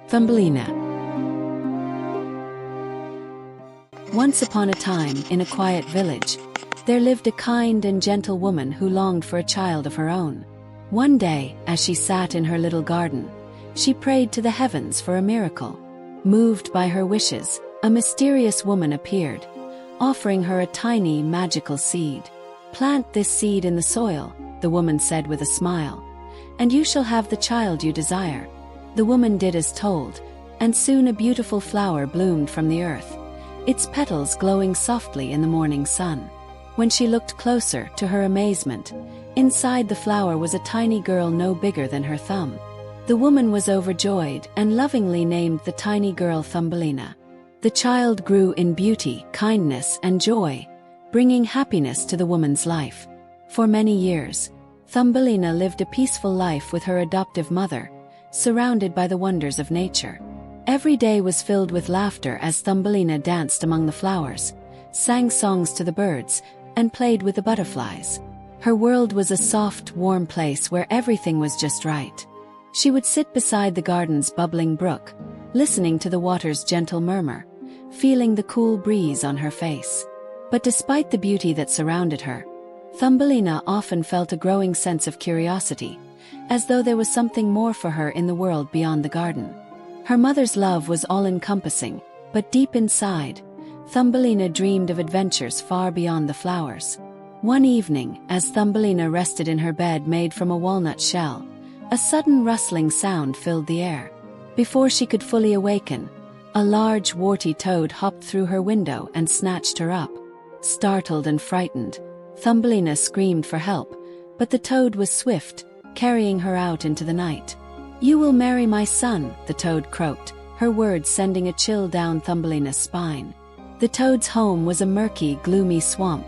Thumbelina. Once upon a time, in a quiet village, there lived a kind and gentle woman who longed for a child of her own. One day, as she sat in her little garden, she prayed to the heavens for a miracle. Moved by her wishes, a mysterious woman appeared, offering her a tiny, magical seed. "Plant this seed in the soil," the woman said with a smile, "and you shall have the child you desire." The woman did as told, and soon a beautiful flower bloomed from the earth, its petals glowing softly in the morning sun. When she looked closer, to her amazement, inside the flower was a tiny girl no bigger than her thumb. The woman was overjoyed and lovingly named the tiny girl Thumbelina. The child grew in beauty, kindness, and joy, bringing happiness to the woman's life. For many years, Thumbelina lived a peaceful life with her adoptive mother, surrounded by the wonders of nature. Every day was filled with laughter as Thumbelina danced among the flowers, sang songs to the birds, and played with the butterflies. Her world was a soft, warm place where everything was just right. She would sit beside the garden's bubbling brook, listening to the water's gentle murmur, feeling the cool breeze on her face. But despite the beauty that surrounded her, Thumbelina often felt a growing sense of curiosity, as though there was something more for her in the world beyond the garden. Her mother's love was all-encompassing, but deep inside, Thumbelina dreamed of adventures far beyond the flowers. One evening, as Thumbelina rested in her bed made from a walnut shell, a sudden rustling sound filled the air. Before she could fully awaken, a large, warty toad hopped through her window and snatched her up. Startled and frightened, Thumbelina screamed for help, but the toad was swift, carrying her out into the night. "You will marry my son," the toad croaked, her words sending a chill down Thumbelina's spine. The toad's home was a murky, gloomy swamp,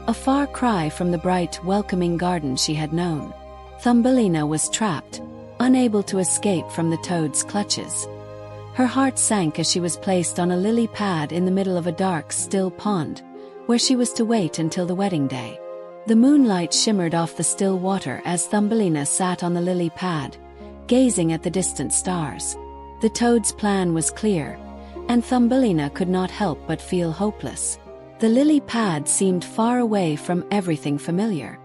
a far cry from the bright, welcoming garden she had known. Thumbelina was trapped, unable to escape from the toad's clutches. Her heart sank as she was placed on a lily pad in the middle of a dark, still pond, where she was to wait until the wedding day. The moonlight shimmered off the still water as Thumbelina sat on the lily pad, gazing at the distant stars. The toad's plan was clear, and Thumbelina could not help but feel hopeless. The lily pad seemed far away from everything familiar.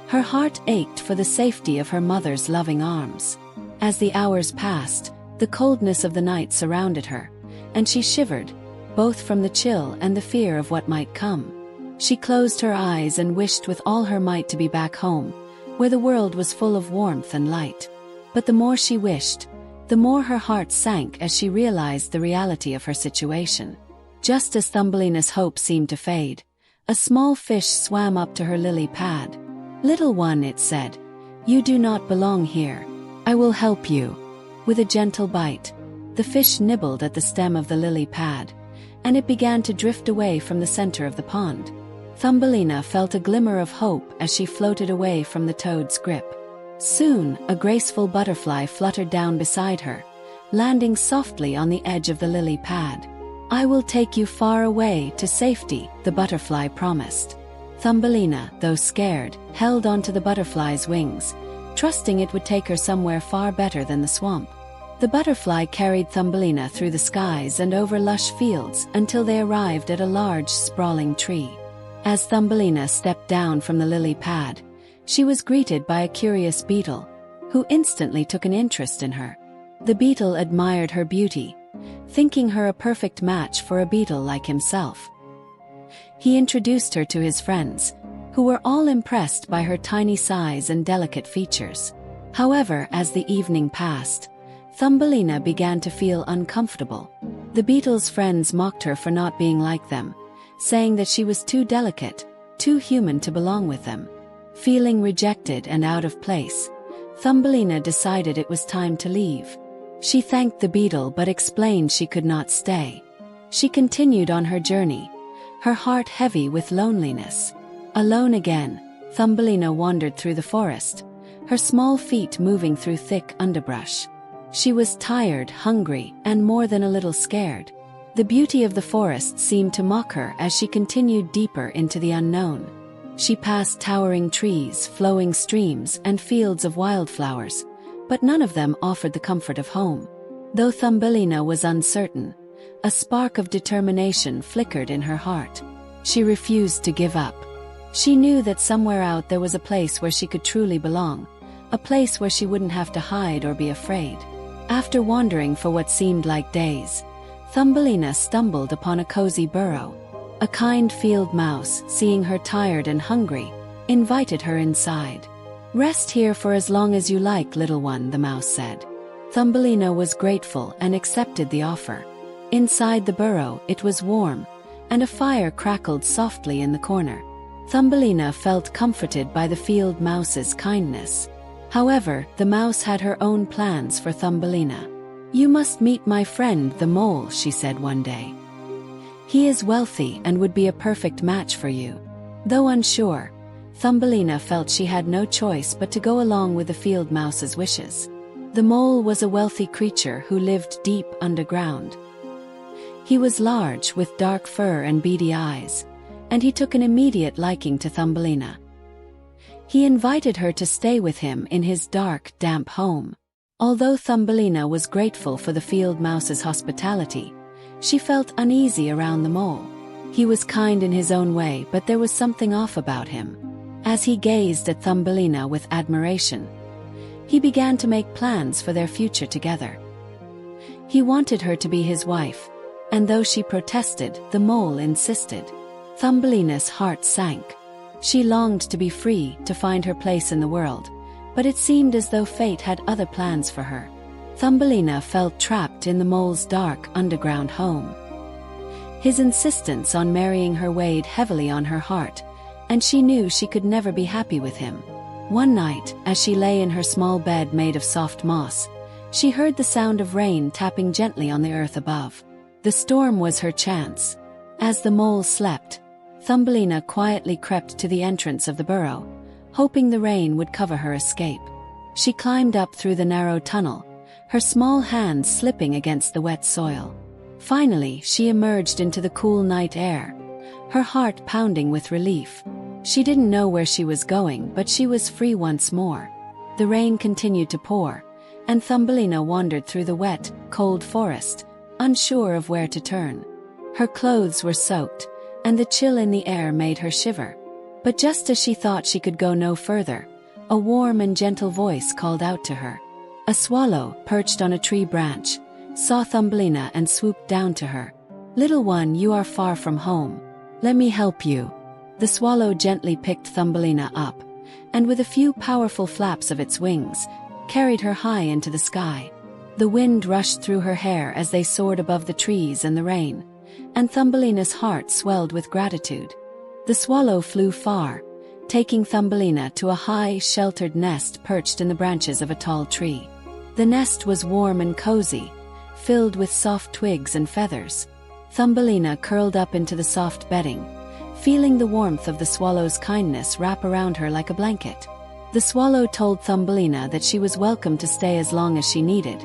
Her heart ached for the safety of her mother's loving arms. As the hours passed, the coldness of the night surrounded her, and she shivered, both from the chill and the fear of what might come. She closed her eyes and wished with all her might to be back home, where the world was full of warmth and light. But the more she wished, the more her heart sank as she realized the reality of her situation. Just as Thumbelina's hope seemed to fade, a small fish swam up to her lily pad. "Little one," it said, "you do not belong here. I will help you." With a gentle bite, the fish nibbled at the stem of the lily pad, and it began to drift away from the center of the pond. Thumbelina felt a glimmer of hope as she floated away from the toad's grip. Soon, a graceful butterfly fluttered down beside her, landing softly on the edge of the lily pad. "I will take you far away to safety," the butterfly promised. Thumbelina, though scared, held onto the butterfly's wings, trusting it would take her somewhere far better than the swamp. The butterfly carried Thumbelina through the skies and over lush fields until they arrived at a large, sprawling tree. As Thumbelina stepped down from the lily pad, she was greeted by a curious beetle, who instantly took an interest in her. The beetle admired her beauty, thinking her a perfect match for a beetle like himself. He introduced her to his friends, who were all impressed by her tiny size and delicate features. However, as the evening passed, Thumbelina began to feel uncomfortable. The beetle's friends mocked her for not being like them, saying that she was too delicate, too human to belong with them. Feeling rejected and out of place, Thumbelina decided it was time to leave. She thanked the beetle but explained she could not stay. She continued on her journey, her heart heavy with loneliness. Alone again, Thumbelina wandered through the forest, her small feet moving through thick underbrush. She was tired, hungry, and more than a little scared. The beauty of the forest seemed to mock her as she continued deeper into the unknown. She passed towering trees, flowing streams, and fields of wildflowers, but none of them offered the comfort of home. Though Thumbelina was uncertain, a spark of determination flickered in her heart. She refused to give up. She knew that somewhere out there was a place where she could truly belong, a place where she wouldn't have to hide or be afraid. After wandering for what seemed like days, Thumbelina stumbled upon a cozy burrow. A kind field mouse, seeing her tired and hungry, invited her inside. "Rest here for as long as you like, little one," the mouse said. Thumbelina was grateful and accepted the offer. Inside the burrow, it was warm, and a fire crackled softly in the corner. Thumbelina felt comforted by the field mouse's kindness. However, the mouse had her own plans for Thumbelina. "You must meet my friend the mole," she said one day. "He is wealthy and would be a perfect match for you." Though unsure, Thumbelina felt she had no choice but to go along with the field mouse's wishes. The mole was a wealthy creature who lived deep underground. He was large, with dark fur and beady eyes, and he took an immediate liking to Thumbelina. He invited her to stay with him in his dark, damp home. Although Thumbelina was grateful for the field mouse's hospitality, she felt uneasy around the mole. He was kind in his own way, but there was something off about him. As he gazed at Thumbelina with admiration, he began to make plans for their future together. He wanted her to be his wife, and though she protested, the mole insisted. Thumbelina's heart sank. She longed to be free, to find her place in the world, but it seemed as though fate had other plans for her. Thumbelina felt trapped in the mole's dark, underground home. His insistence on marrying her weighed heavily on her heart, and she knew she could never be happy with him. One night, as she lay in her small bed made of soft moss, she heard the sound of rain tapping gently on the earth above. The storm was her chance. As the mole slept, Thumbelina quietly crept to the entrance of the burrow, hoping the rain would cover her escape. She climbed up through the narrow tunnel, her small hands slipping against the wet soil. Finally, she emerged into the cool night air, her heart pounding with relief. She didn't know where she was going, but she was free once more. The rain continued to pour, and Thumbelina wandered through the wet, cold forest, unsure of where to turn. Her clothes were soaked, and the chill in the air made her shiver. But just as she thought she could go no further, a warm and gentle voice called out to her. A swallow, perched on a tree branch, saw Thumbelina and swooped down to her. "Little one, you are far from home. Let me help you." The swallow gently picked Thumbelina up, and with a few powerful flaps of its wings, carried her high into the sky. The wind rushed through her hair as they soared above the trees and the rain, and Thumbelina's heart swelled with gratitude. The swallow flew far, taking Thumbelina to a high, sheltered nest perched in the branches of a tall tree. The nest was warm and cozy, filled with soft twigs and feathers. Thumbelina curled up into the soft bedding, feeling the warmth of the swallow's kindness wrap around her like a blanket. The swallow told Thumbelina that she was welcome to stay as long as she needed,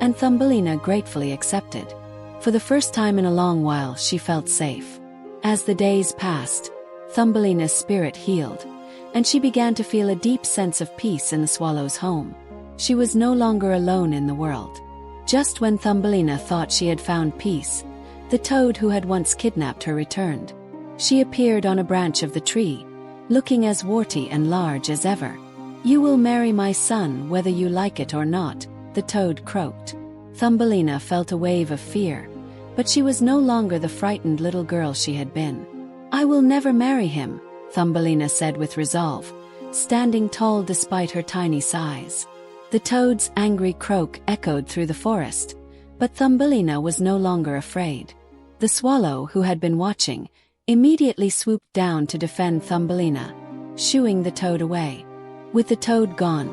and Thumbelina gratefully accepted. For the first time in a long while, she felt safe. As the days passed, Thumbelina's spirit healed, and she began to feel a deep sense of peace in the swallow's home. She was no longer alone in the world. Just when Thumbelina thought she had found peace, the toad who had once kidnapped her returned. She appeared on a branch of the tree, looking as warty and large as ever. "You will marry my son whether you like it or not," the toad croaked. Thumbelina felt a wave of fear, but she was no longer the frightened little girl she had been. "I will never marry him," Thumbelina said with resolve, standing tall despite her tiny size. The toad's angry croak echoed through the forest, but Thumbelina was no longer afraid. The swallow, who had been watching, immediately swooped down to defend Thumbelina, shooing the toad away. With the toad gone,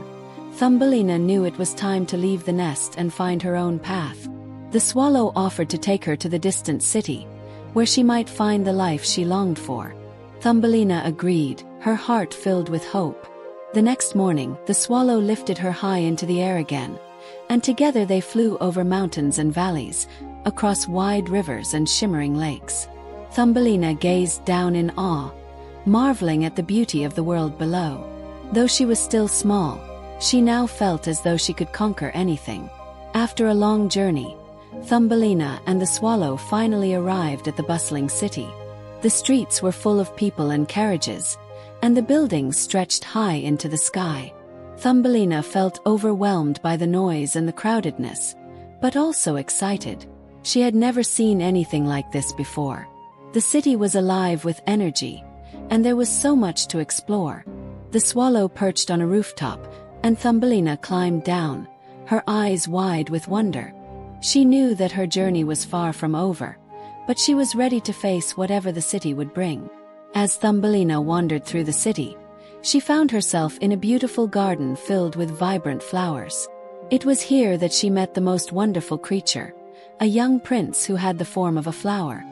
Thumbelina knew it was time to leave the nest and find her own path. The swallow offered to take her to the distant city, where she might find the life she longed for. Thumbelina agreed, her heart filled with hope. The next morning, the swallow lifted her high into the air again, and together they flew over mountains and valleys, across wide rivers and shimmering lakes. Thumbelina gazed down in awe, marveling at the beauty of the world below. Though she was still small, she now felt as though she could conquer anything. After a long journey, Thumbelina and the swallow finally arrived at the bustling city. The streets were full of people and carriages, and the buildings stretched high into the sky. Thumbelina felt overwhelmed by the noise and the crowdedness, but also excited. She had never seen anything like this before. The city was alive with energy, and there was so much to explore. The swallow perched on a rooftop, and Thumbelina climbed down, her eyes wide with wonder. She knew that her journey was far from over, but she was ready to face whatever the city would bring. As Thumbelina wandered through the city, she found herself in a beautiful garden filled with vibrant flowers. It was here that she met the most wonderful creature, a young prince who had the form of a flower.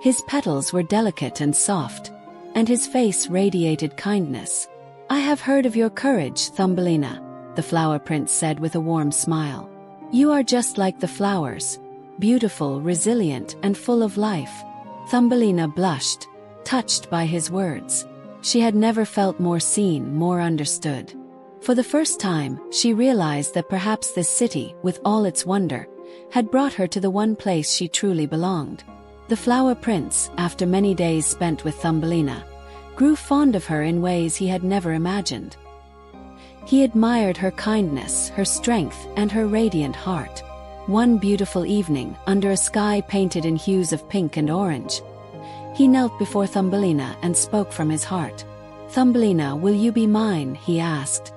His petals were delicate and soft, and his face radiated kindness. "I have heard of your courage, Thumbelina," the flower prince said with a warm smile. "You are just like the flowers, beautiful, resilient, and full of life." Thumbelina blushed, touched by his words. She had never felt more seen, more understood. For the first time, she realized that perhaps this city, with all its wonder, had brought her to the one place she truly belonged. The flower prince, after many days spent with Thumbelina, grew fond of her in ways he had never imagined. He admired her kindness, her strength, and her radiant heart. One beautiful evening, under a sky painted in hues of pink and orange, he knelt before Thumbelina and spoke from his heart. "Thumbelina, will you be mine?" he asked,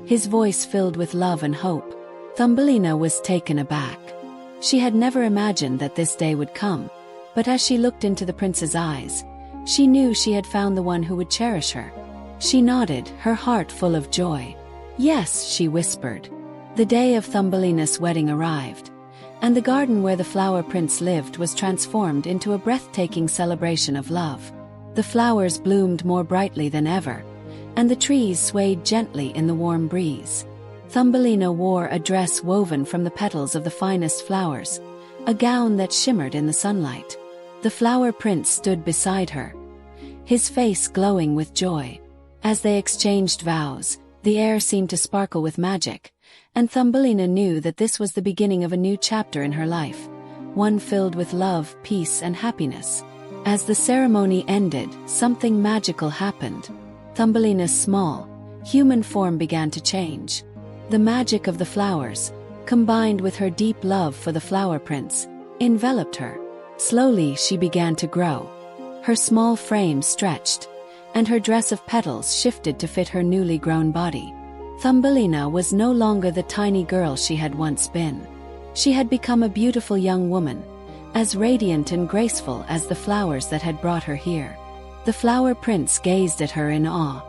his voice filled with love and hope. Thumbelina was taken aback. She had never imagined that this day would come, but as she looked into the prince's eyes, she knew she had found the one who would cherish her. She nodded, her heart full of joy. "Yes," she whispered. The day of Thumbelina's wedding arrived, and the garden where the flower prince lived was transformed into a breathtaking celebration of love. The flowers bloomed more brightly than ever, and the trees swayed gently in the warm breeze. Thumbelina wore a dress woven from the petals of the finest flowers, a gown that shimmered in the sunlight. The flower prince stood beside her, his face glowing with joy. As they exchanged vows, the air seemed to sparkle with magic, and Thumbelina knew that this was the beginning of a new chapter in her life, one filled with love, peace, and happiness. As the ceremony ended, something magical happened. Thumbelina's small, human form began to change. The magic of the flowers, combined with her deep love for the flower prince, enveloped her. Slowly she began to grow. Her small frame stretched, and her dress of petals shifted to fit her newly grown body. Thumbelina was no longer the tiny girl she had once been. She had become a beautiful young woman, as radiant and graceful as the flowers that had brought her here. The flower prince gazed at her in awe,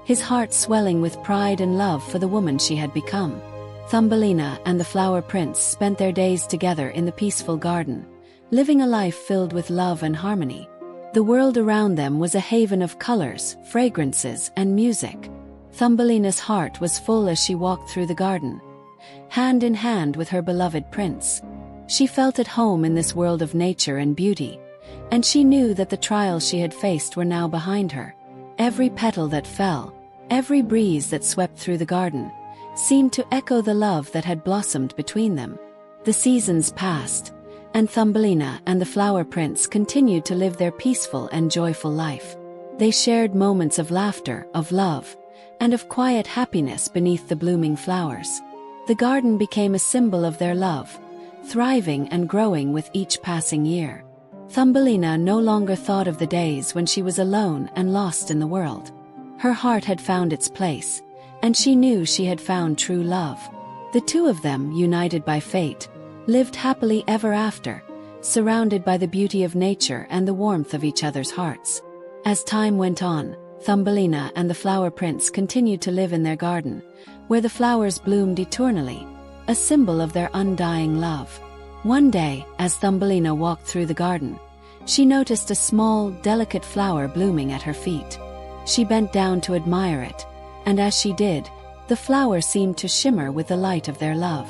his heart swelling with pride and love for the woman she had become. Thumbelina and the flower prince spent their days together in the peaceful garden, living a life filled with love and harmony. The world around them was a haven of colors, fragrances, and music. Thumbelina's heart was full as she walked through the garden, hand in hand with her beloved prince. She felt at home in this world of nature and beauty, and she knew that the trials she had faced were now behind her. Every petal that fell, every breeze that swept through the garden, seemed to echo the love that had blossomed between them. The seasons passed, and Thumbelina and the flower prince continued to live their peaceful and joyful life. They shared moments of laughter, of love, and of quiet happiness beneath the blooming flowers. The garden became a symbol of their love, thriving and growing with each passing year. Thumbelina no longer thought of the days when she was alone and lost in the world. Her heart had found its place, and she knew she had found true love. The two of them, united by fate, lived happily ever after, surrounded by the beauty of nature and the warmth of each other's hearts. As time went on, Thumbelina and the flower prince continued to live in their garden, where the flowers bloomed eternally, a symbol of their undying love. One day, as Thumbelina walked through the garden, she noticed a small, delicate flower blooming at her feet. She bent down to admire it, and as she did, the flower seemed to shimmer with the light of their love.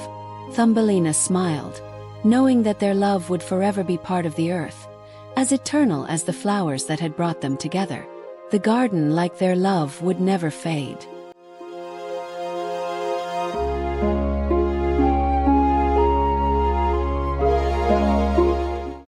Thumbelina smiled, knowing that their love would forever be part of the earth, as eternal as the flowers that had brought them together. The garden, like their love, would never fade.